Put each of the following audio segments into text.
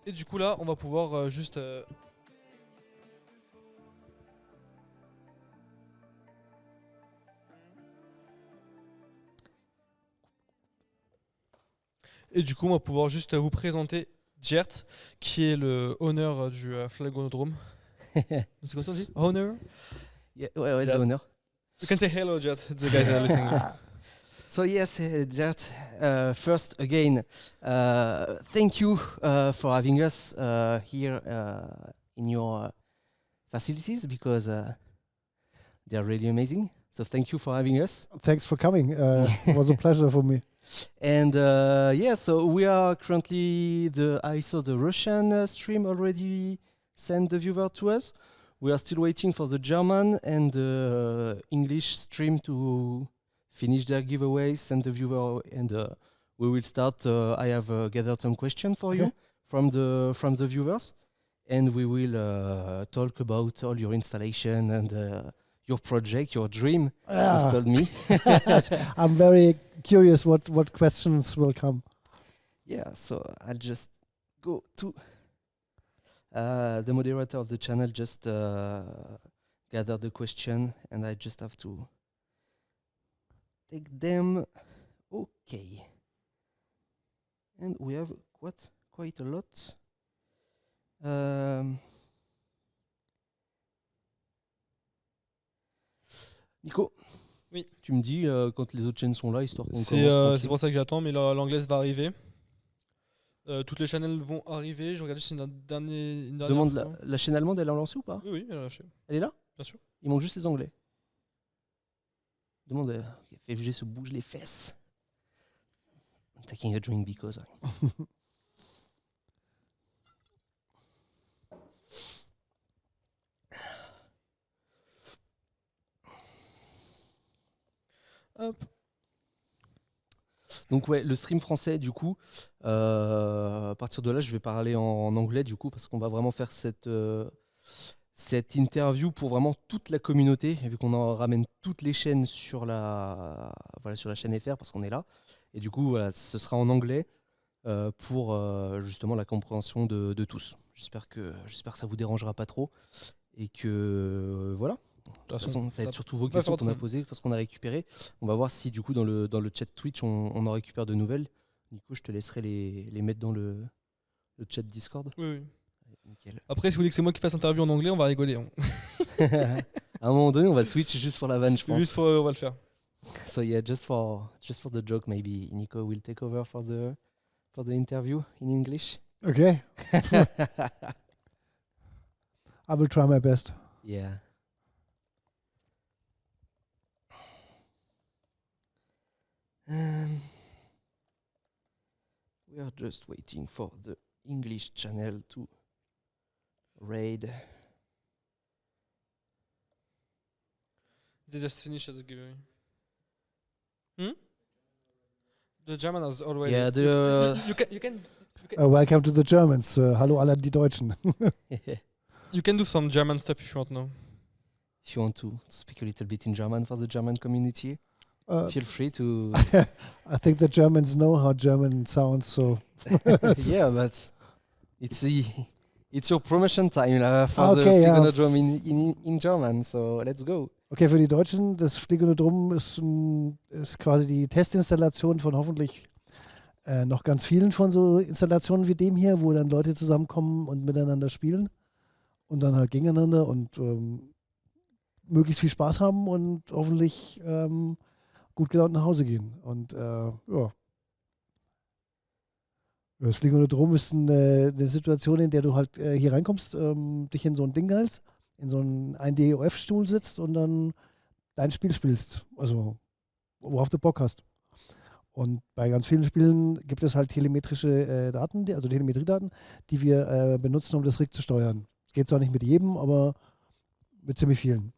Et du coup là, on va pouvoir juste... Et du coup, on va pouvoir juste vous présenter Gert, qui est le owner du Fliegonodrom. C'est comme ça aussi? Owner? Yeah, where is Yeah. the owner? You can say hello, Gert. The guys are listening. So yes, Gert, first again, thank you for having us here in your facilities because they are really amazing. So thank you for having us. Thanks for coming. It was a pleasure for me. And so we are currently I saw the Russian stream already send the viewer to us. We are still waiting for the German and the English stream to finish their giveaways, send the viewer, and we will start. I have gathered some questions for you from the viewers, and we will talk about all your installation and your project, your dream. You've told me. I'm very curious what questions will come. Yeah, so I'll just go to the moderator of the channel. Just gather the question, and I just have to take them. Okay, and we have quite a lot. Nico, oui. Tu me dis quand les autres chaînes sont là, histoire qu'on commence. C'est pour ça que j'attends, mais l'anglaise va arriver. Toutes les chaînes vont arriver. Je regarde si une dernière Demande la chaîne allemande, elle a lancé ou pas? Oui, elle a lâché. Elle est là? Bien sûr. Il manque juste les anglais. Demande FFG se bouge les fesses. I'm taking a drink because Hop. Donc ouais, le stream français du coup, à partir de là je vais parler en anglais du coup parce qu'on va vraiment faire cette interview pour vraiment toute la communauté, vu qu'on en ramène toutes les chaînes sur la chaîne FR parce qu'on est là. Et du coup ce sera en anglais pour justement la compréhension de tous. J'espère que ça vous dérangera pas trop et que voilà. De toute façon, ça va être surtout vos questions qu'on a posées parce qu'on a récupéré. On va voir si du coup dans le chat Twitch on en récupère de nouvelles. Nico, je te laisserai les mettre dans le chat Discord. Oui. Nickel. Après, si vous voulez que c'est moi qui fasse interview en anglais, on va rigoler. À un moment donné, on va switch juste pour la vanne, je pense. On va le faire. So yeah, just for the joke, maybe Nico will take over for the interview in English. Okay. I will try my best. Yeah. We are just waiting for the English channel to raid. They just finished the giveaway. The German has already. Yeah, you can Welcome to the Germans. Hallo alle die Deutschen. You can do some German stuff if you want now. If you want to speak a little bit in German for the German community, feel free to. I think the Germans know how German sounds, so. Yeah, but it's your promotion time for the Fliegonodrom in German, so let's go. Okay, für die Deutschen, das Fliegonodrom ist quasi die Testinstallation von hoffentlich noch ganz vielen von so Installationen wie dem hier, wo dann Leute zusammenkommen und miteinander spielen und dann halt gegeneinander und möglichst viel Spaß haben und hoffentlich gut gelaunt nach Hause gehen. Und ja. Das Fliegonodrom ist eine Situation, in der du halt hier reinkommst, dich in so ein Ding hältst, in so einen DOF-Stuhl sitzt und dann dein Spiel spielst. Also, worauf du Bock hast. Und bei ganz vielen Spielen gibt es halt telemetrische Daten, also Telemetriedaten, die wir benutzen, um das Rig zu steuern. Es geht zwar nicht mit jedem, aber mit ziemlich vielen.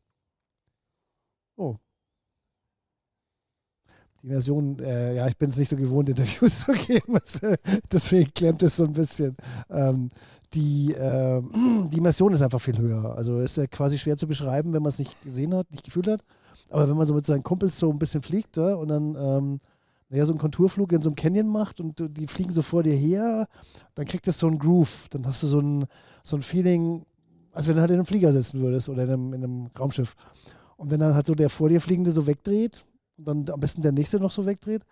Oh. Die Version, ja, ich bin es nicht so gewohnt, Interviews zu geben, deswegen klemmt es so ein bisschen. Die Immersion ist einfach viel höher. Also ist ja quasi schwer zu beschreiben, wenn man es nicht gesehen hat, nicht gefühlt hat. Aber wenn man so mit seinen Kumpels so ein bisschen fliegt und dann der so einen Konturflug in so einem Canyon macht und die fliegen so vor dir her, dann kriegt das so einen Groove. Dann hast du so ein Feeling, als wenn du halt in einem Flieger sitzen würdest oder in einem Raumschiff. Und wenn dann halt so der vor dir Fliegende so wegdreht und dann am besten der nächste noch so wegdreht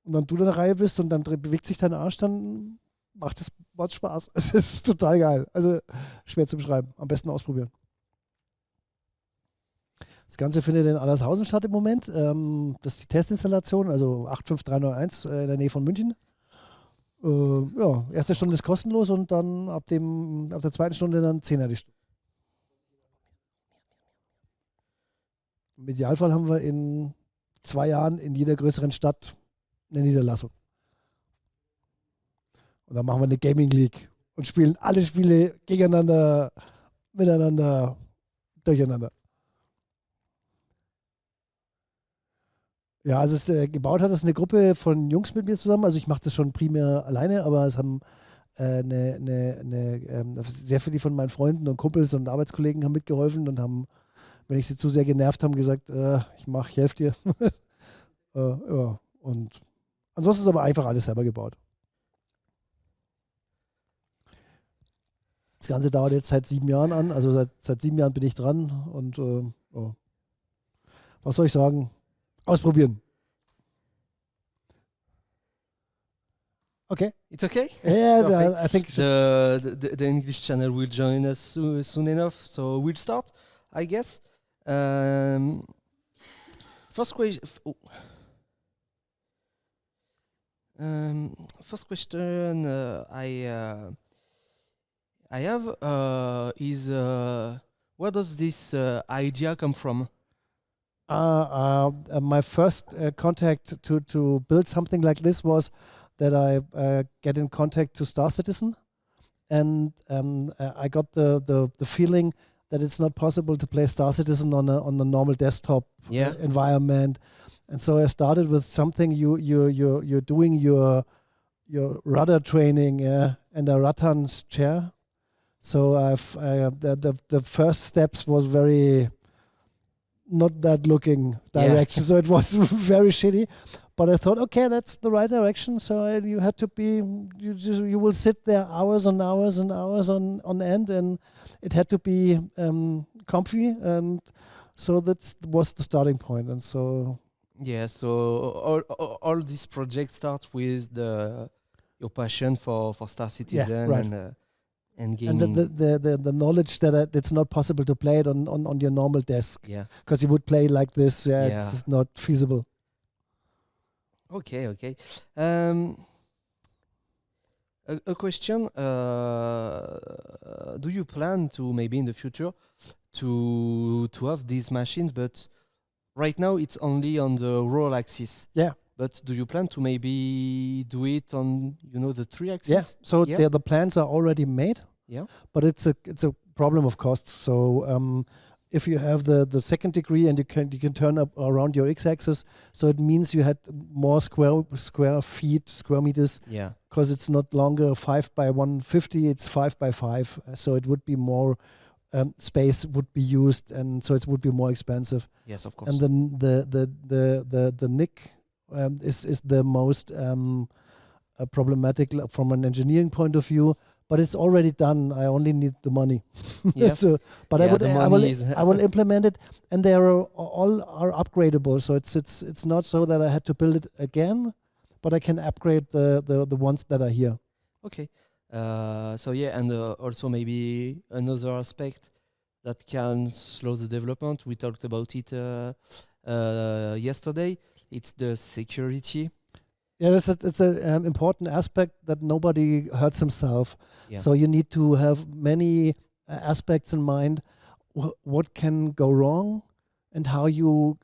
und dann du in der Reihe bist und dann bewegt sich dein Arsch, dann macht Spaß. Es ist total geil. Also schwer zu beschreiben. Am besten ausprobieren. Das Ganze findet in Allershausen statt im Moment. Das ist die Testinstallation, also 85301 in der Nähe von München. Ja, erste Stunde ist kostenlos und dann ab der zweiten Stunde dann 10er die Stunde. Im Idealfall haben wir in 2 Jahren in jeder größeren Stadt eine Niederlassung. Und dann machen wir eine Gaming League und spielen alle Spiele gegeneinander, miteinander, durcheinander. Ja, also gebaut hat es eine Gruppe von Jungs mit mir zusammen. Also ich mache das schon primär alleine, aber es haben sehr viele von meinen Freunden und Kumpels und Arbeitskollegen haben mitgeholfen und haben, wenn ich sie zu sehr genervt habe, gesagt, ich helfe dir. Ja. Und ansonsten ist aber einfach alles selber gebaut. Das Ganze dauert jetzt seit 7 Jahren an, also seit 7 Jahren bin ich dran und ja. Was soll ich sagen? Ausprobieren. Okay. It's okay? Yeah, I think the English channel will join us soon enough, so we'll start, I guess. First question. First question I have is where does this idea come from? My first contact to build something like this was that I get in contact to Star Citizen, and I got the feeling that it's not possible to play Star Citizen on a normal desktop environment, and so I started with something you're doing your rudder training and a Rattan's chair. So the first steps was very not that looking direction, so it was very shitty. But I thought, okay, that's the right direction. So you had to be, you will sit there hours and hours and hours on end, and it had to be comfy, and so that was the starting point. And so so all these projects start with your passion for Star Citizen and gaming. And the knowledge that it's not possible to play it on your normal desk. Yeah. Because you would play like this. It's just not feasible. Okay. A question. Do you plan to maybe in the future to have these machines, but right now it's only on the roll axis? Yeah. But do you plan to maybe do it on the 3 axis? Yeah. So the plans are already made. Yeah. But it's a problem of costs. So if you have the second degree and you can turn up around your x-axis, so it means you had more square meters. Yeah. Because it's not longer 5 by 150, it's 5 by 5. So it would be more space would be used, and so it would be more expensive. Yes, of course. And then the NIC is the most problematic from an engineering point of view. But it's already done. I only need the money. Yeah. I will implement it, and they are all upgradable. So it's not so that I had to build it again, but I can upgrade the ones that are here. Okay. And also maybe another aspect that can slow the development. We talked about it yesterday. It's the security. Yeah, it's an important aspect that nobody hurts himself. Yeah. So you need to have many aspects in mind. What can go wrong, and how you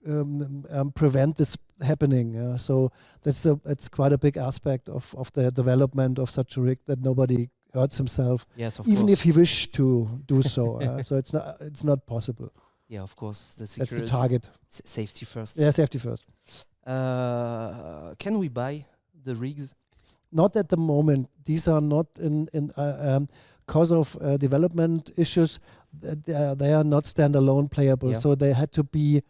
prevent this happening. So it's quite a big aspect of the development of such a rig, that nobody hurts himself. Yes, of even course. if he wish to do so. So it's not possible. Yeah, of course. That's the target. Safety first. Yeah, safety first. Can we buy the rigs? Not at the moment. These are not in cause of development issues. They are not standalone playable, so they had to be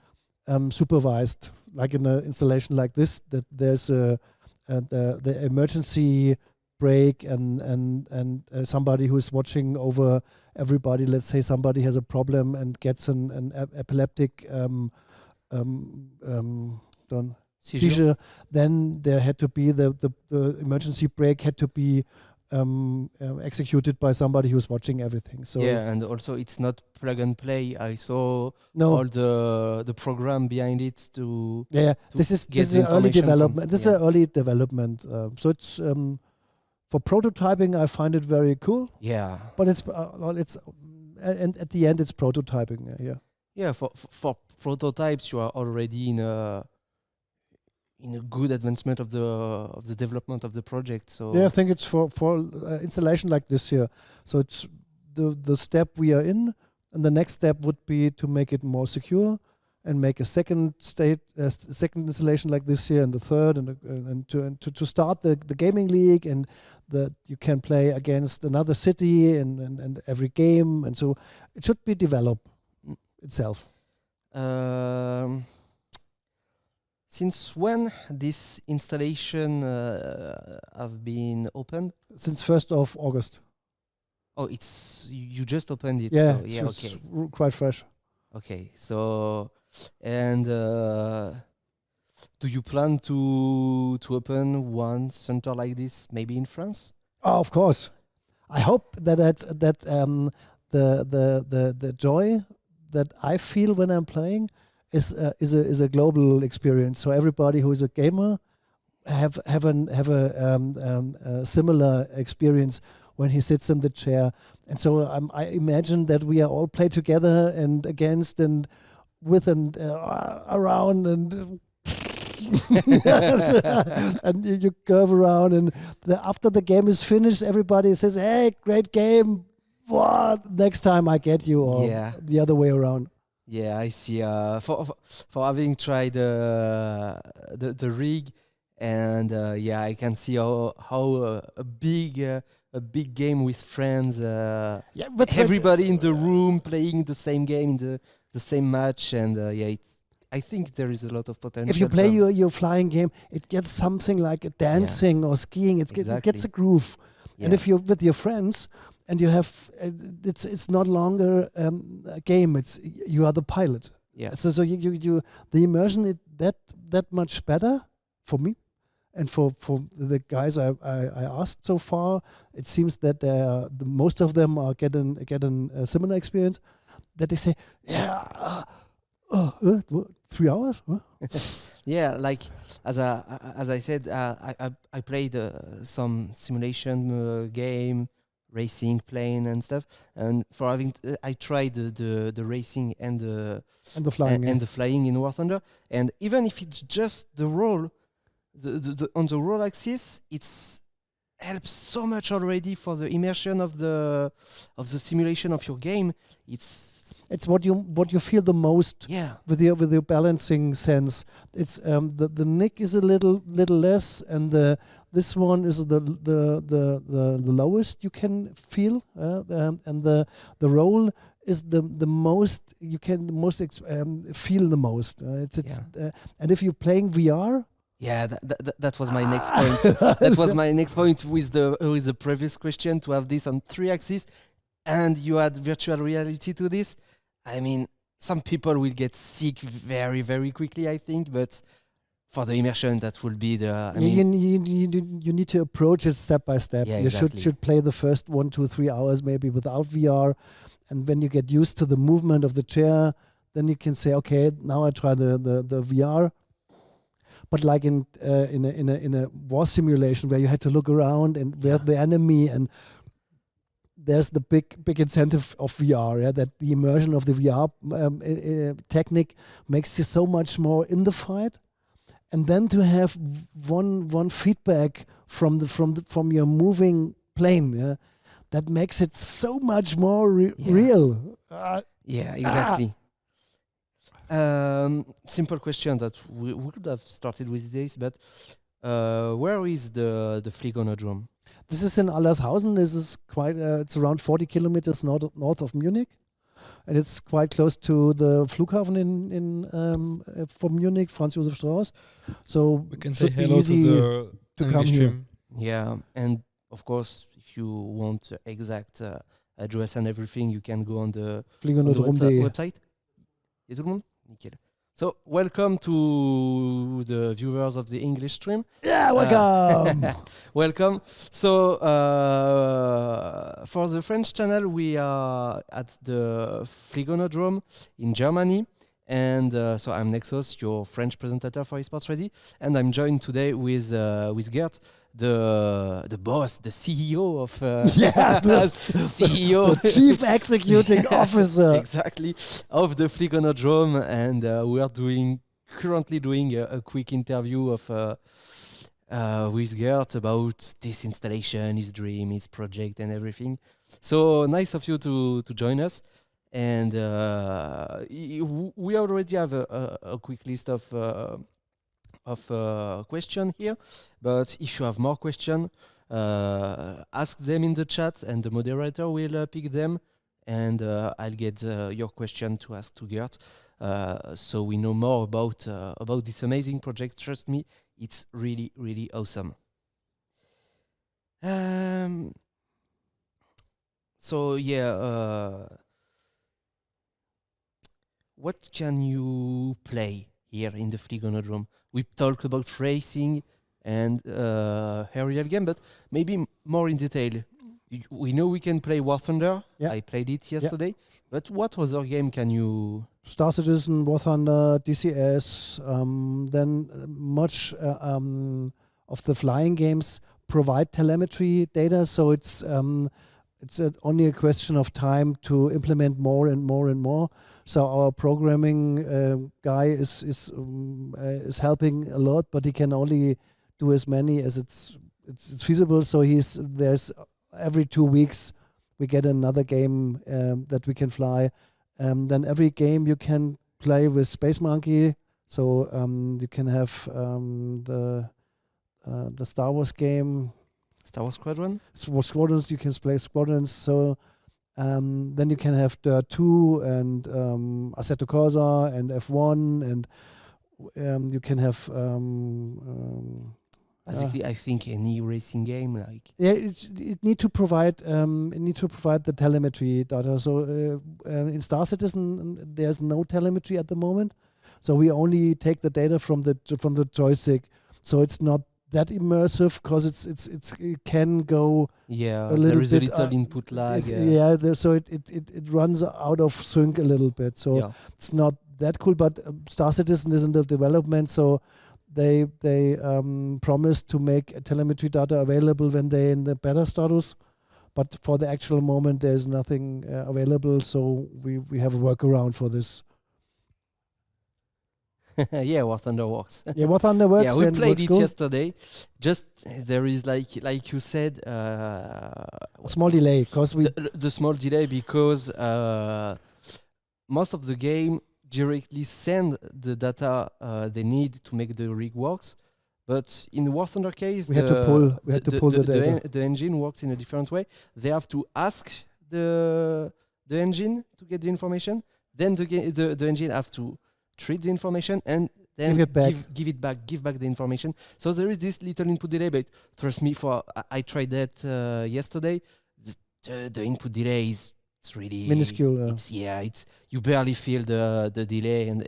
supervised. like in an installation like this, that there's the emergency brake and somebody who's watching over everybody. Let's say somebody has a problem and gets an epileptic seizure, then there had to be the emergency brake had to be executed by somebody who's watching everything. So yeah, and also it's not plug and play. I saw no, all the program behind it to this is get an early information development. This is an early development. So it's for prototyping. I find it very cool. Yeah, But it's and at the end it's prototyping. yeah. For prototypes, you are already in a good advancement of the development of the project. So Yeah, I think it's for installation like this here. So it's the step we are in, and the next step would be to make it more secure and make a second second installation like this here, and the third, and to start the gaming league, and that you can play against another city and every game, and so it should be developed itself. Since when this installation have been opened? Since 1st of August. Oh, you just opened it. Yeah, so, yeah, so okay. it's quite fresh. Okay, so and do you plan to open one center like this, maybe in France? Oh, of course. I hope that the joy that I feel when I'm playing is a global experience. So everybody who is a gamer have a similar experience when he sits in the chair. And so I imagine that we are all play together and against and with and around and and you curve around, and after the game is finished, everybody says, "Hey, great game! What? Next time I get you," or the other way around. Yeah, I see. For having tried the rig, and I can see how a big game with friends. But everybody in the room playing the same game in the same match, and I think there is a lot of potential. If you play your flying game, it gets something like a dancing or skiing. It gets a groove. Yeah. And if you're with your friends and you have, it's not longer a game. It's you are the pilot. Yeah. So you the immersion is that much better for me, and for the guys I asked so far. It seems that most of them are getting a similar experience. That they say, 3 hours? Huh? Yeah, like as I said, I played some simulation game, racing, plane and stuff. And for having, I tried the racing and the flying and the flying in War Thunder. And even if it's just the roll, the on the roll axis, it's helps so much already for the immersion of the simulation of your game. It's what you feel the most with your balancing sense. It's the nick is a little less, and this one is the lowest you can feel, and the roll is the most you can feel the most. And if you're playing VR. Yeah, that was my next point. That was my next point with the previous question, to have this on 3 axes, and you add virtual reality to this. I mean, some people will get sick very, very quickly, I think, but for the immersion, that will be the. You need to approach it step by step. Yeah, you should play the first 1, 2, 3 hours maybe without VR, and when you get used to the movement of the chair, then you can say, okay, now I try the VR. But like in a war simulation where you had to look around and where's the enemy, and there's the big incentive of VR, that the immersion of the VR technique makes you so much more in the fight, and then to have one feedback from your moving plane, that makes it so much more real. Yeah, exactly. Simple question that we could have started with this, but where is the Fliegonodrom? This is in Allershausen. This is quite. It's around 40 kilometers north of Munich. and it's quite close to the Flughafen from Munich, Franz Josef Strauss. So We can say should be hello to easy the to English come here. stream. Yeah, and of course, if you want exact address and everything, you can go on the Fliegonodrom.de. website. Et tout le monde? Nickel. So, welcome to the viewers of the English stream. Yeah, welcome. Welcome. So, for the French channel, we are at the Fliegonodrom in Germany. And so I'm Nexooos, your French presenter for eSports Ready. And I'm joined today with Gert, the boss, the CEO of Yeah, the CEO, the Chief Executing Officer. exactly, of the Fliegonodrom, and we are currently doing a quick interview of with Gert about this installation, his dream, his project, and everything. So nice of you to join us. And we already have a quick list of questions here, but if you have more questions, ask them in the chat, and the moderator will pick them, and I'll get your question to ask to Gert, so we know more about this amazing project. Trust me, it's really, really awesome. So yeah. What can you play here in the Fliegonodrom? We talked about racing and aerial game, but maybe more in detail. We know we can play War Thunder. Yeah. I played it yesterday. But what other game can you... Star Citizen, War Thunder, DCS, then much of the flying games provide telemetry data, so it's only a question of time to implement more and more and more. So our programming guy is helping a lot, but he can only do as many as it's feasible. So there's every 2 weeks we get another game that we can fly. Then every game you can play with Space Monkey. So you can have the Star Wars game. Star Wars Squadron? Squadrons, you can play Squadrons. So then you can have Dirt 2 and Assetto Corsa and F1, and you can have basically, I think any racing game, like it need to provide the telemetry data. So in Star Citizen, there's no telemetry at the moment. So we only take the data from the joystick. So it's not that immersive because it can go there is a little input lag. So it runs out of sync a little bit, so it's not that cool. But Star Citizen is in the development, so they promise to make telemetry data available when they're in the beta status, but for the actual moment there's nothing available, so we have a workaround for this. Yeah, War Thunder works. Yeah, War Thunder works. Yeah, we played it yesterday. Just there is like you said, small delay because the small delay because most of the game directly send the data they need to make the rig works. But in War Thunder case, we had to pull the data. The engine works in a different way. They have to ask the engine to get the information. Then the engine have to treat the information and then give back the information. So there is this little input delay, but trust me, I tried that yesterday. The input delay is really minuscule. It's you barely feel the delay, and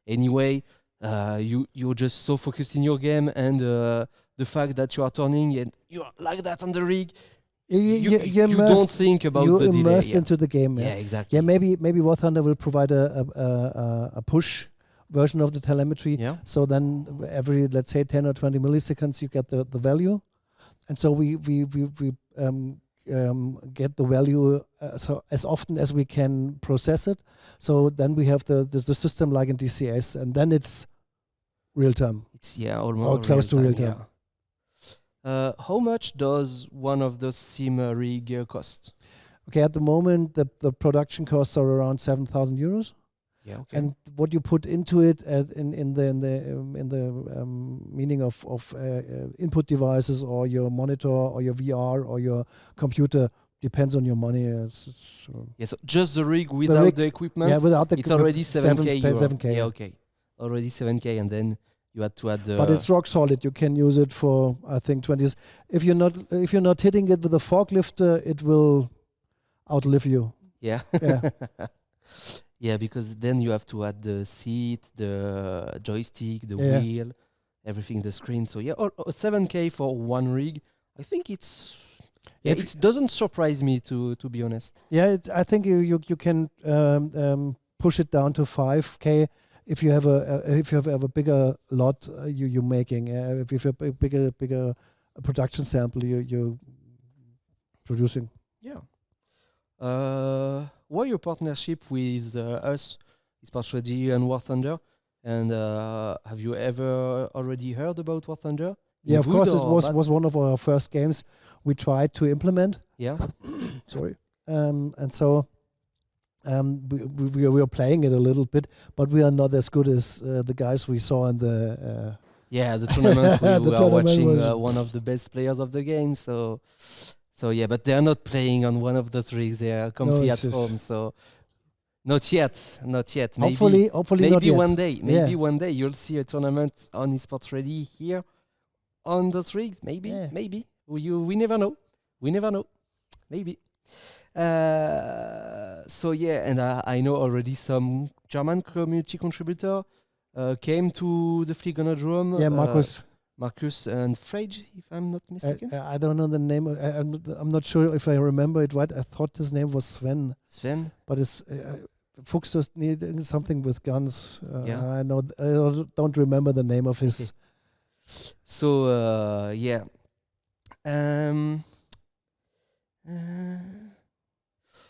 anyway, you're just so focused in your game, and the fact that you are turning and you are like that on the rig. You don't think about the delay. You're immersed into the game. Yeah, exactly. Yeah, maybe War Thunder will provide a push version of the telemetry. Yeah. So then every, let's say, 10 or 20 milliseconds, you get the value, and so we get the value so as often as we can process it. So then we have the system like in DCS, and then it's real time. It's almost close to real time. Yeah. How much does one of those sim rig cost? Okay, at the moment the production costs are around 7,000 euros. Yeah, okay. And what you put into it in the meaning of input devices or your monitor or your VR or your computer depends on your money. Yes, just the rig without the equipment. Yeah, without the it's already 7K. 7K. Yeah, okay. Already 7K, and then you had to add the. But it's rock solid. You can use it for I think 20s. If you're not hitting it with a forklift, it will outlive you. Yeah. Yeah. Yeah, because then you have to add the seat, the joystick, the wheel, everything, the screen. So yeah, 7K for one rig. I think it's. Yeah, it doesn't surprise me to be honest. Yeah, I think you can push it down to 5K if you have a bigger lot you're making. If you have a bigger production sample you're producing. Yeah. Why your partnership with us, eSports Ready and War Thunder? And have you ever already heard about War Thunder? Yeah, of course, it was one of our first games we tried to implement. Yeah. Sorry. And so we were playing it a little bit, but we are not as good as the guys we saw in the... the tournament. We are watching one of the best players of the game, so yeah, but they are not playing on one of those rigs. They are completely at home, so... Not yet. Maybe, hopefully not yet. One day. Maybe one day you'll see a tournament on eSports Ready here on those rigs. Maybe. We never know. Maybe. So yeah, and I know already some German community contributor came to the Fliegonodrom. Yeah, Marcus and Frage, if I'm not mistaken. I don't know the name. I'm not sure if I remember it right. I thought his name was Sven. But it's Fuchs just need something with guns. I know. I don't remember the name of his. So yeah.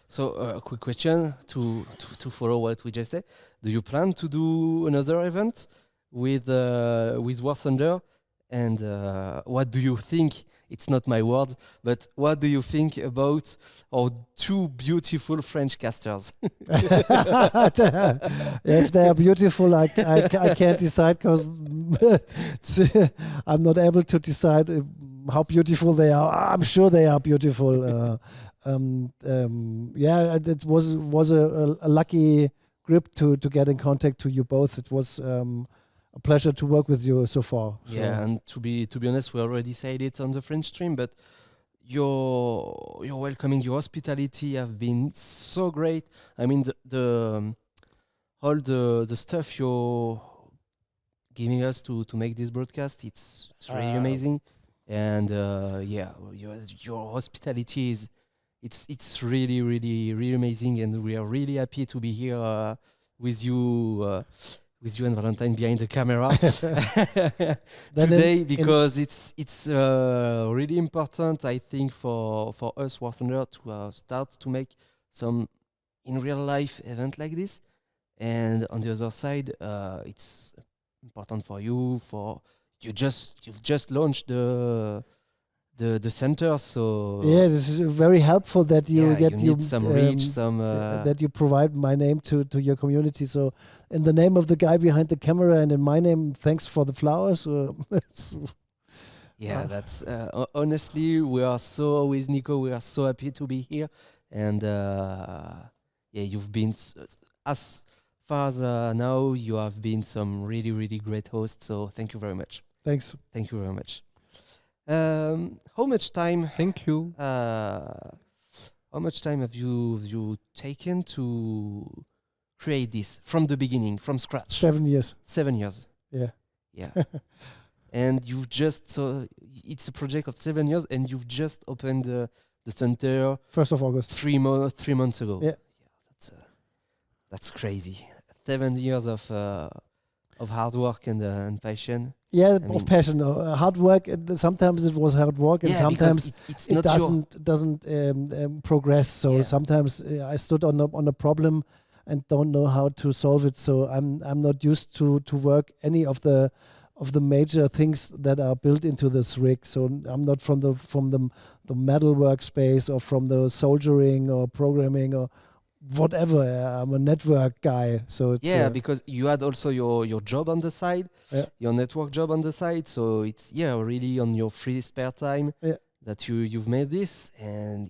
So a quick question to follow what we just said. Do you plan to do another event with War Thunder? And what do you think? It's not my words, but what do you think about our two beautiful French casters? If they are beautiful, I can't decide because I'm not able to decide how beautiful they are. I'm sure they are beautiful. It was a lucky grip to get in contact to you both. It was a pleasure to work with you so far. Yeah, and to be honest, we already said it on the French stream, but your welcoming, your hospitality have been so great. I mean, the all the stuff you're giving us to make this broadcast, it's really amazing. And your hospitality is it's really, really, really amazing, and we are really happy to be here with you and Valentine behind the camera today, because it's really important, I think, for us War Thunder to start to make some in real life event like this. And on the other side, it's important for you. You've just launched the center, so this is very helpful that you need some reach, that you provide my name to your community. So in the name of the guy behind the camera and in my name, thanks for the flowers. That's honestly, we are so with Nico, we are so happy to be here. And you've been as far as now, you have been some really, really great hosts, so thank you very much. Thanks. Thank you very much. How much time? Thank you. How much time have you taken to create this from the beginning, from scratch? 7 years. 7 years. Yeah. And it's a project of 7 years, and you've just opened the center 1st of August. 3 months ago. Yeah. That's crazy. 7 years of hard work and passion. Yeah, of passion. Hard work. Sometimes it was hard work, and sometimes it doesn't progress. So sometimes I stood on a problem and don't know how to solve it. So I'm not used to work any of the major things that are built into this rig. So I'm not from the metal workspace or from the soldering or programming or whatever. I'm a network guy, so it's because you had also your job on the side, your network job on the side. So it's really on your free spare time that you've made this, and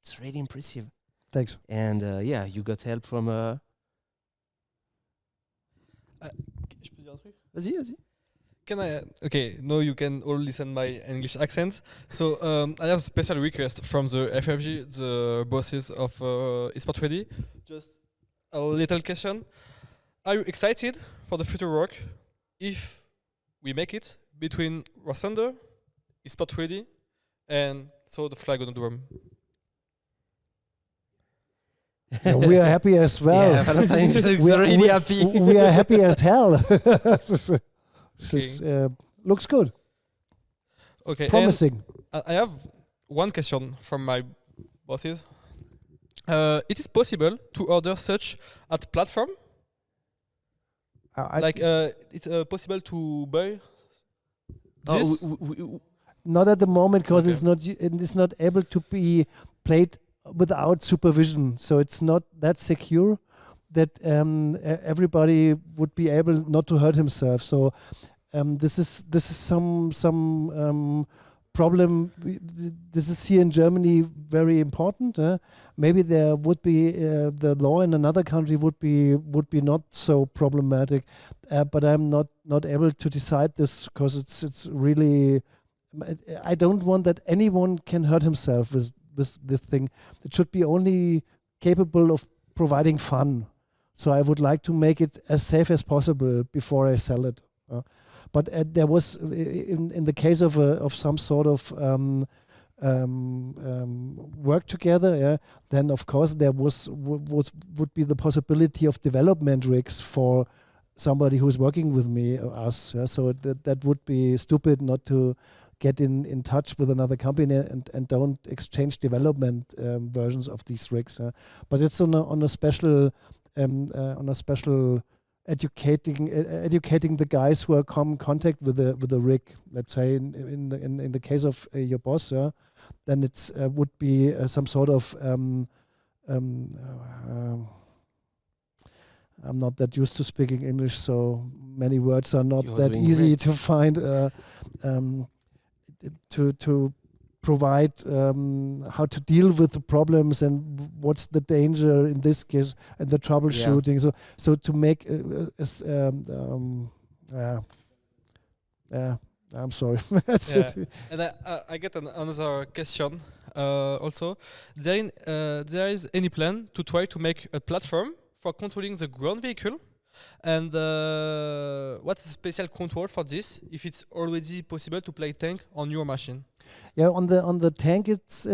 it's really impressive. Thanks. And yeah, you got help from. Je peux dire un truc? Vas-y. Can I? Okay, now you can all listen my English accent. So I have a special request from the FFG, the bosses of eSports Ready. Just a little question: are you excited for the future work if we make it between War Thunder, eSports Ready, and so the Fliegonodrom? Yeah, we are happy as well. Yeah, Valentine is We are- really we- happy. We are happy as hell. Looks good. Okay, Promising. and I have one question from my bosses. It is possible to order such at platform? It's possible to buy this? Not at the moment because Okay. it's not able to be played without supervision. So it's not that secure that everybody would be able not to hurt himself. So this is some problem. This is here in Germany very important. Maybe there would be the law in another country would be not so problematic, but I'm not able to decide this because it's really. I don't want that anyone can hurt himself with this thing. It should be only capable of providing fun. So I would like to make it as safe as possible before I sell it. But there was in the case of some sort of work together, yeah, then of course there would be the possibility of development rigs for somebody who's working with me or us. Yeah? So that would be stupid not to get in touch with another company and don't exchange development versions of these rigs. But it's on a special educating the guys who are come in contact with the rig. Let's say in the case of your boss, then it's would be some sort of I'm not that used to speaking English, so many words are not You're that doing easy great. to find. To provide how to deal with the problems and what's the danger in this case and the troubleshooting. So to make I'm sorry. That's Yeah. it. And I get another question also. There is any plan to try to make a platform for controlling the ground vehicle? And what's the special control for this if it's already possible to play tank on your machine? Yeah, on the tank, it's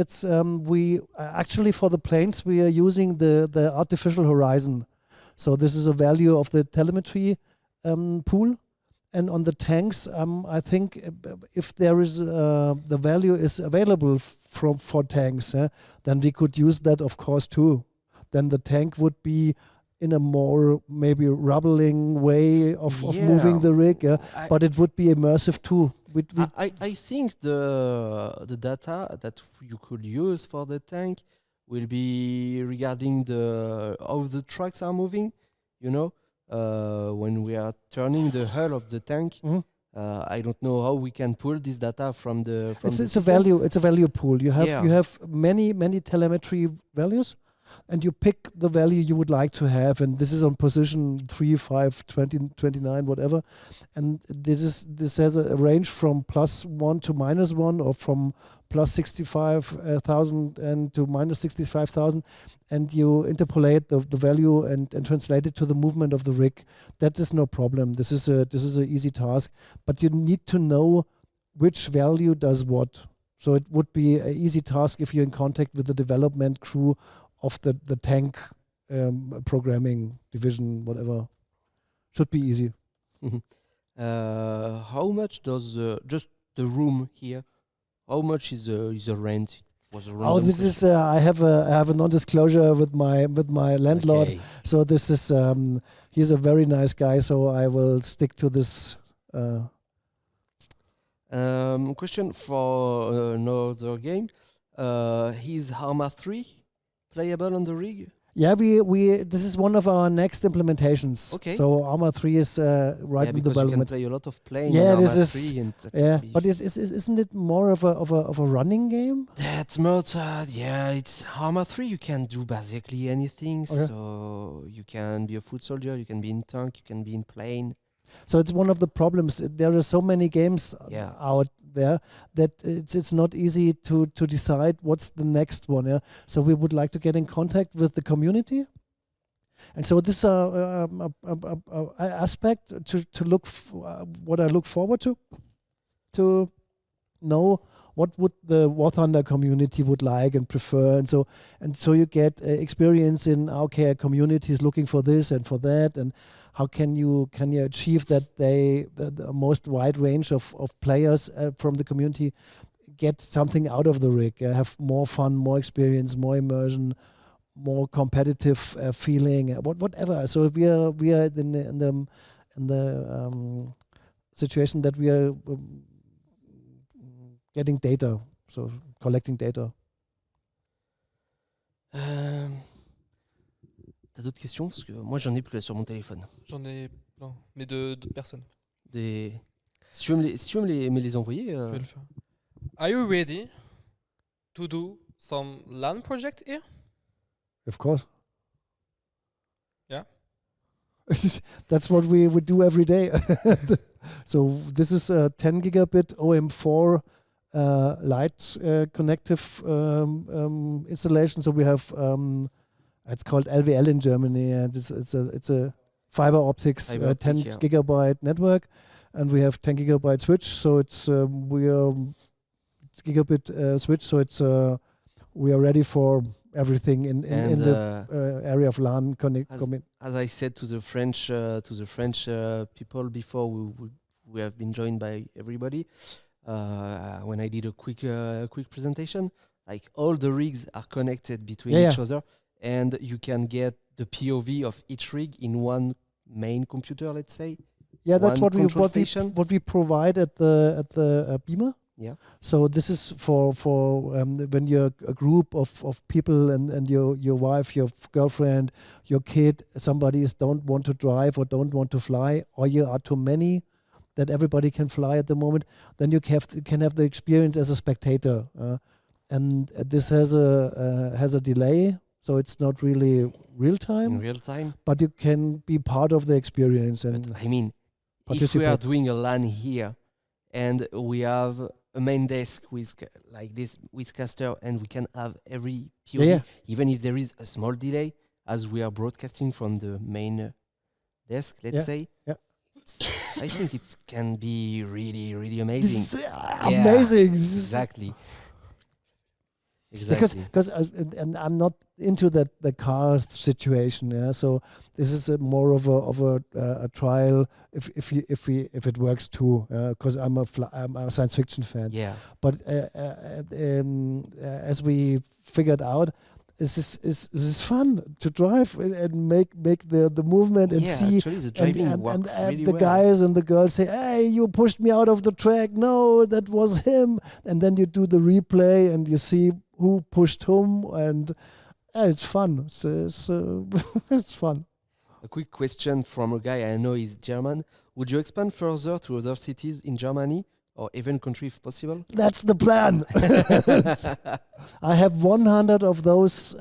we actually for the planes we are using the artificial horizon. So this is a value of the telemetry pool, and on the tanks, I think if there is the value is available for tanks, then we could use that of course too. Then the tank would be in a more maybe rubbling way of moving the rig, but it would be immersive too. I think the data that you could use for the tank will be regarding how the trucks are moving. You know, when we are turning the hull of the tank. Mhm. I don't know how we can pull this data from the It's a system. value. It's a value pool. You have Yeah. you have many telemetry values, and you pick the value you would like to have, and this is on position 3, 5, 20, 29, whatever, and this has a range from +1 to -1, or from +65,000 and to -65,000, and you interpolate the value and translate it to the movement of the rig. That is no problem. This is a easy task, but you need to know which value does what. So it would be an easy task if you're in contact with the development crew of the tank programming division, whatever. Should be easy. How much does just the room here? How much is the rent? It was a Oh, random this is question. I have a non-disclosure with my landlord. Okay. So this is he's a very nice guy. So I will stick to this. Question for another game. Is Arma 3 playable on the rig? Yeah, we this is one of our next implementations. Okay. So Arma 3 is right in because you can development. play a lot of playing Yeah, in this Arma is 3 and that Yeah, can be but isn't it more of a running game? That's more, it's Arma 3. You can do basically anything. Okay. So you can be a foot soldier, you can be in tank, you can be in plane. So it's one of the problems. There are so many games Yeah. out there that it's not easy to decide what's the next one. Yeah. So we would like to get in contact with the community, and so this aspect to look what I look forward to know what would the War Thunder community would like and prefer, and so you get experience in okay, a community is looking for this and for that, and how can you achieve that the most wide range of players from the community get something out of the rig, have more fun, more experience, more immersion, more competitive feeling, whatever. So we are in the situation that we are getting data, so collecting data. T'as d'autres questions? Parce que moi, j'en ai plus là sur mon téléphone. J'en ai plein, mais d'autres personnes. Si tu veux me les envoyer. Je vais le faire. Are you ready to do some LAN project here? Of course. Yeah. That's what we would do every day. So this is a 10 gigabit OM4 light connective installation. So we have it's called LVL in Germany, and it's a fiber optics 10 gigabyte network, and we have 10 gigabyte switch. So it's gigabit switch. So it's we are ready for everything in the area of LAN as I said to the French people before, we have been joined by everybody. When I did a quick presentation, like all the rigs are connected between each other, and you can get the POV of each rig in one main computer, let's say. Yeah, that's what we provide at the Beamer. Yeah. So this is for when you're a group of people and your wife, your girlfriend, your kid, somebody don't want to drive or don't want to fly, or you are too many that everybody can fly at the moment, then you can have the experience as a spectator. And this has a delay, so it's not really real time. In real time. But you can be part of the experience. And but, I mean, if we are doing a LAN here and we have a main desk with like this with caster, and we can have every POV, even if there is a small delay, as we are broadcasting from the main desk, let's say. Yeah. I think it can be really, really amazing. Amazing. Exactly. Because and I'm not into the car situation. Yeah. So this is more of a trial if it works too. Because I'm a science fiction fan. Yeah. But as we figured out, this is fun to drive and make the movement and see the driving and really the guys and the girls say, "Hey, you pushed me out of the track." No, that was him. And then you do the replay and you see who pushed whom, and it's fun. So it's fun. A quick question from a guy I know is German. Would you expand further to other cities in Germany or even country if possible? That's the plan. I have 100 of those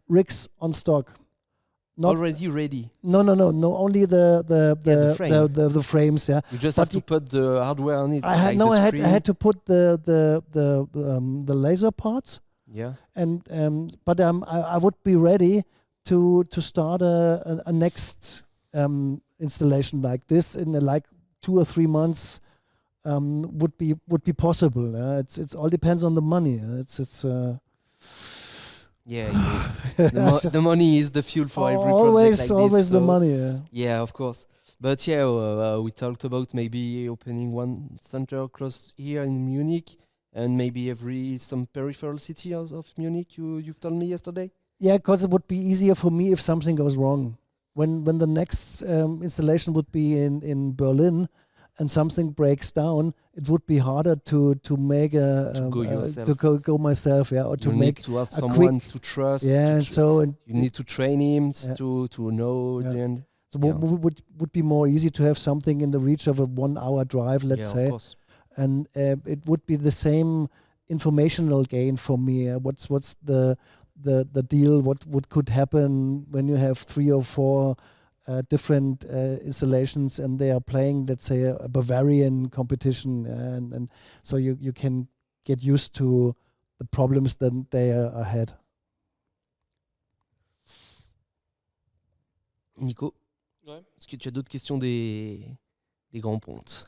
rigs on stock. Not already ready. No. Only the frames. Yeah. You just have to put the hardware on it. I had to put the laser parts. Yeah. And but I would be ready to start a next installation like this in like 2 or 3 months. Would be possible. It all depends on the money. The money is the fuel for every project like this. Always the money. Yeah, of course. But we talked about maybe opening one center close here in Munich, and maybe some peripheral city of Munich. You've told me yesterday. Yeah, because it would be easier for me if something goes wrong. When the next installation would be in Berlin. and something breaks down, it would be harder to make a To go yourself. to go myself, or to You make need to have a someone quick- to trust. and so and you need to train him Yeah. to know. Yeah. Then so yeah. would be more easy to have something in the reach of a 1 hour drive, let's yeah, say, of course. and it would be the same informational gain for me. What's the deal? What could happen when you have 3 or 4 different installations and they are playing, let's say, a Bavarian competition, and so you can get used to the problems that they had. Nico, Ouais. est-ce que tu as d'autres questions des grands pontes?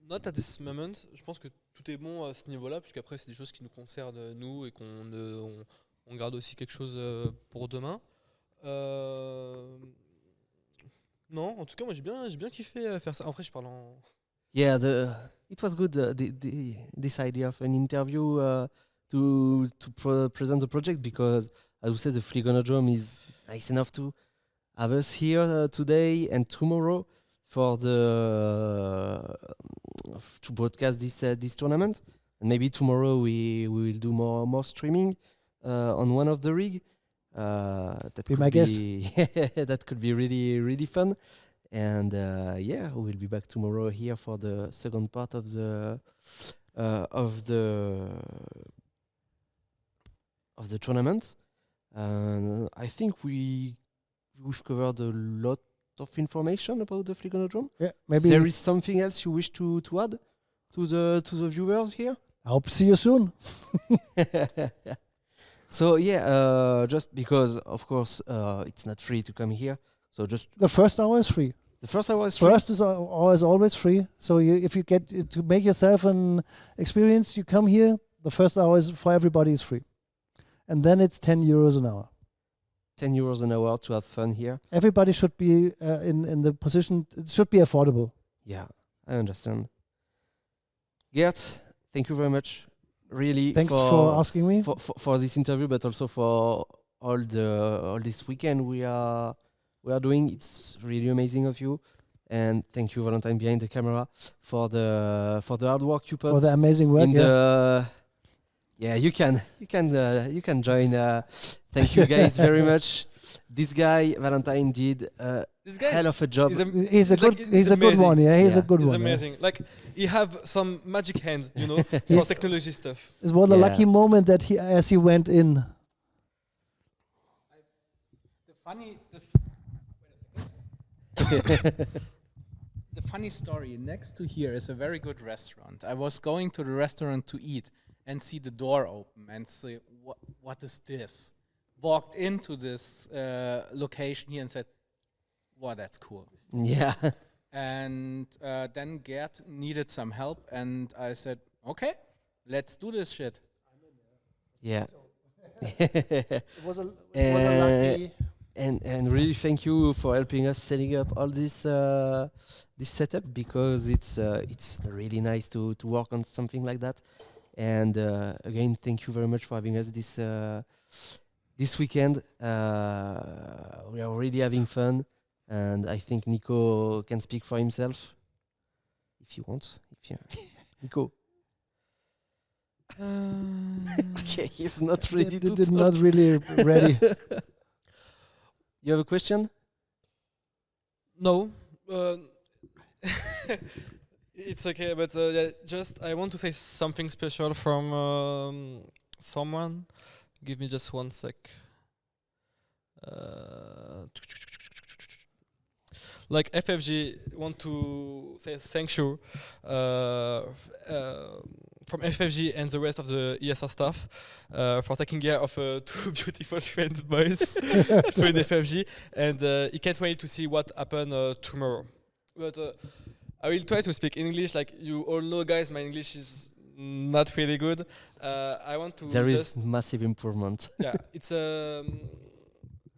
Not at this moment. Je pense que tout est bon à ce niveau-là, puisqu'après, c'est des choses qui nous concernent, nous, et on garde aussi quelque chose pour demain. Non, en tout cas, moi, j'ai bien kiffé faire ça. Après, je parle en... Yeah, it was good. This idea of an interview to present the project, because, as we said, the Fliegonodrom is nice enough to have us here today and tomorrow for to broadcast this tournament. And maybe tomorrow we will do more streaming on one of the rig. That Be could my guest. that could be really fun. And yeah, we'll be back tomorrow here for the second part of the tournament. And I think we've covered a lot of information about the Fliegonodrom. Yeah, maybe. There is something else you wish to add to the viewers here? I hope to see you soon. So yeah, just because of course it's not free to come here. So just The first hour is free. the first hour is free. First is always free. So if you get to make yourself an experience, you come here. The first hour is for everybody is free, and then it's 10 euros an hour. 10 euros an hour to have fun here. Everybody should be in the position. It should be affordable. Yeah, I understand. Gert, thank you very much. Really, Thanks for asking me. for this interview, but also for all this weekend we are doing. It's really amazing of you, and thank you, Valentine, behind the camera, for the hard work you put For the amazing work. in Yeah. the. Yeah, you can join. Thank you guys very much. This guy Valentine did a This guy hell of a job. He's a good. He's a good amazing. one. Yeah, he's a Yeah. good It's one. yeah. amazing. Like, he have some magic hand, for He's- technology stuff. It was a Yeah. lucky moment that as he went in. The funny story next to here is a very good restaurant. I was going to the restaurant to eat and see the door open and say, what is this? Walked into this location here and said, wow, that's cool. Yeah. And then Gert needed some help, and I said, okay, let's do this shit. Yeah. It was a lucky. And really thank you for helping us setting up all this setup, because it's really nice to work on something like that. And again, thank you very much for having us this weekend. We are really having fun, and I think Nico can speak for himself if you want. Nico. Okay, he's not ready to talk. not really ready. You have a question? No. It's okay, but yeah, just I want to say something special from someone. Give me just one sec. Like FFG want to say thank you from FFG and the rest of the ESR staff for taking care of two beautiful friends boys for the FFG, and he can't wait to see what happen tomorrow. But I will try to speak English. Like you all know, guys, my English is not really good. I want to There just is massive improvement. yeah, it's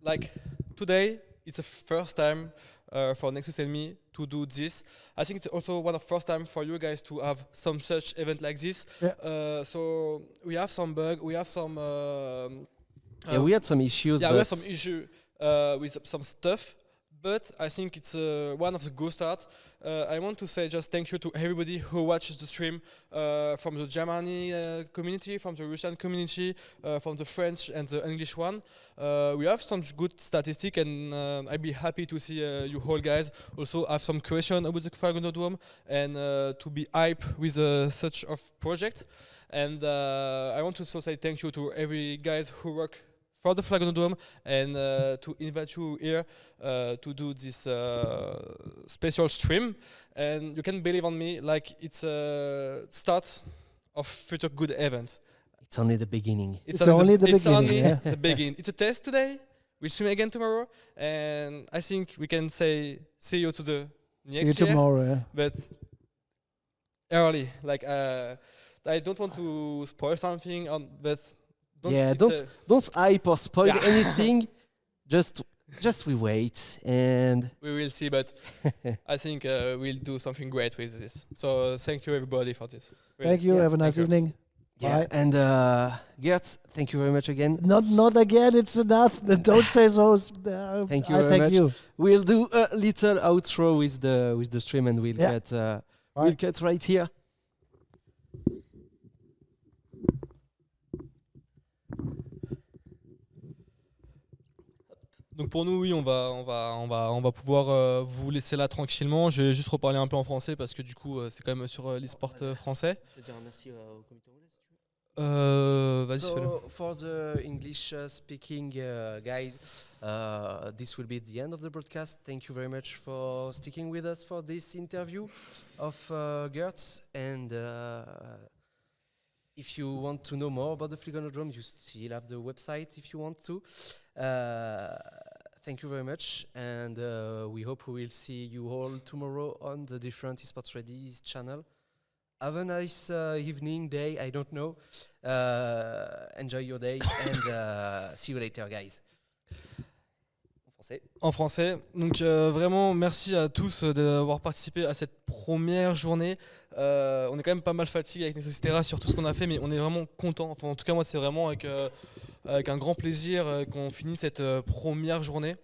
like today it's the first time for Nexooos and me to do this. I think it's also one of the first time for you guys to have some such event like this. Yeah. So we have some bug, we have some Yeah, we had some issues. yeah, but we have some issue with some stuff, but I think it's one of the good start. I want to say just thank you to everybody who watches the stream, from the Germany community, from the Russian community, from the French and the English one. We have some good statistic, and I'd be happy to see you all guys also have some question about the Fliegonodrom and to be hype with such of project. And I want to also say thank you to every guys who work for the Fliegonodrom and to invite you here to do this special stream. And you can believe on me, like it's a start of future good events. It's only the beginning. It's only the it's beginning, only yeah. the beginning. It's a test today. We stream again tomorrow, and I think we can say see you to the See you next year. tomorrow. Yeah. But early, like I don't want to spoil something, but don't hype or spoil Yeah. anything. Just we wait and we will see. But I think we'll do something great with this. So thank you everybody for this. Really. Thank you. Yeah, Have a nice thank you. evening. yeah. Bye. And Gert, thank you very much again. Not again. It's enough. Don't say so. Thank you I very thank much. you. We'll do a little outro with the stream, and we'll Yeah. we'll cut right here. Donc pour nous, oui, on va pouvoir vous laisser là tranquillement. Je vais juste reparler un peu en français parce que du coup, c'est quand même sur l'e-sport français. Je vais dire merci au comité anglais si tu veux. Vas-y, fais-le. So for the English speaking guys, this will be the end of the broadcast. Thank you very much for sticking with us for this interview of Gertz. And if you want to know more about the Fliegonodrom, you still have the website if you want to. Thank you very much, and we hope we will see you all tomorrow on the different eSports Ready's channel. Have a nice evening, day, I don't know. Enjoy your day, and see you later, guys. En français. En français. Donc vraiment, merci à tous d'avoir participé à cette première journée. On est quand même pas mal fatigué avec Nexooos, etc. sur tout ce qu'on a fait, mais on est vraiment content. Enfin, en tout cas, moi, c'est vraiment avec un grand plaisir qu'on finit cette première journée.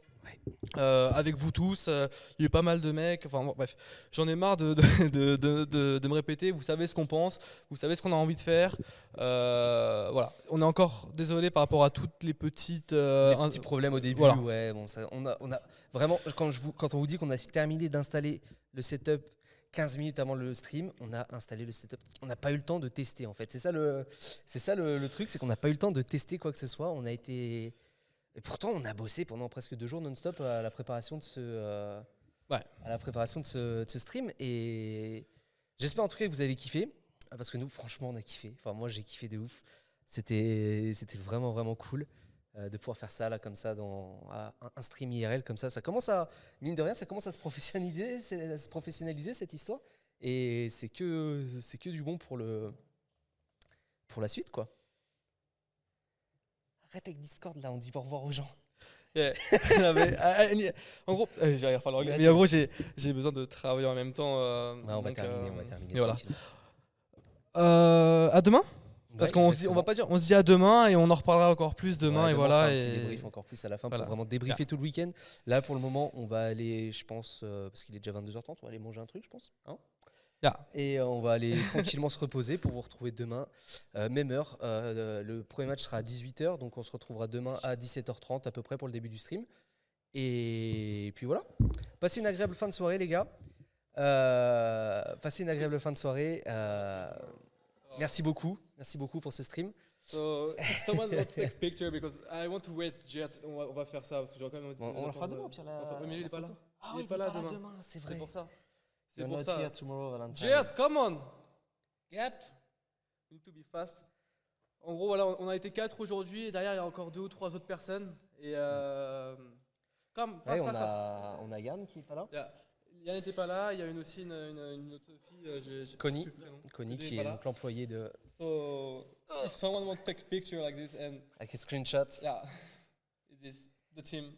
Avec vous tous, il y a eu pas mal de mecs, enfin bon, bref, j'en ai marre de me répéter, vous savez ce qu'on pense, vous savez ce qu'on a envie de faire, voilà, on est encore désolé par rapport à toutes les petites petits problèmes au début, voilà. ouais, bon, ça, on a vraiment, quand on vous dit qu'on a terminé d'installer le setup 15 minutes avant le stream, on a installé le setup, on n'a pas eu le temps de tester en fait, c'est ça le truc, c'est qu'on n'a pas eu le temps de tester quoi que ce soit, on a été... Et pourtant, on a bossé pendant presque 2 jours non-stop à la préparation de ce stream. Et j'espère en tout cas que vous avez kiffé. Parce que nous, franchement, on a kiffé. Enfin, moi, j'ai kiffé de ouf. C'était vraiment, vraiment cool de pouvoir faire ça là, comme ça, dans un stream IRL comme ça. Ça commence à, mine de rien, ça commence à se professionnaliser cette histoire. Et c'est que du bon pour la suite, quoi. Arrête avec Discord là, on dit au revoir aux gens. Yeah. En gros, j'arrive à parler anglais, mais en gros, j'ai besoin de travailler en même temps. Ouais, on va donc, terminer. et voilà. À demain. Parce qu'on se dit, on va pas dire, on se dit à demain et on en reparlera encore plus demain, et voilà. On fera un petit débrief encore plus à la fin voilà. pour vraiment débriefer tout le week-end. Là, pour le moment, on va aller, je pense, parce qu'il est déjà 22h30, on va aller manger un truc, je pense. Hein, Yeah. et on va aller tranquillement se reposer pour vous retrouver demain, même heure. Le premier match sera à 18h, donc on se retrouvera demain à 17h30 à peu près pour le début du stream. Et puis voilà. Passez une agréable fin de soirée, les gars. Passez une agréable fin de soirée. Merci beaucoup pour ce stream. So, someone wants to take picture because I want to wait Jet. On va faire ça parce que j'aurais quand même. On le fera demain, Pierre. Mais il est pas là. Ah, il est pas là demain. c'est vrai. C'est pour ça. C'est You're pour not ça. here tomorrow, Valentine. Jet, come on. Get. We need to be fast. En gros, voilà, on a été 4 aujourd'hui et derrière il y a encore 2 ou 3 autres personnes. Et comme. Ouais, on a Yann qui est pas là. Yann n'était pas là. Il y a aussi une autre fille. Connie qui est donc l'employé de. So, if someone wants to take a picture like this and. Like a screenshot. Yeah. It is the team.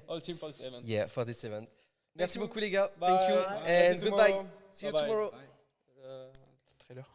All team for this event. Yeah, for this event. Merci beaucoup les gars. Bye. Thank you Bye. and See you goodbye. tomorrow. See you Bye-bye. tomorrow. Trailer.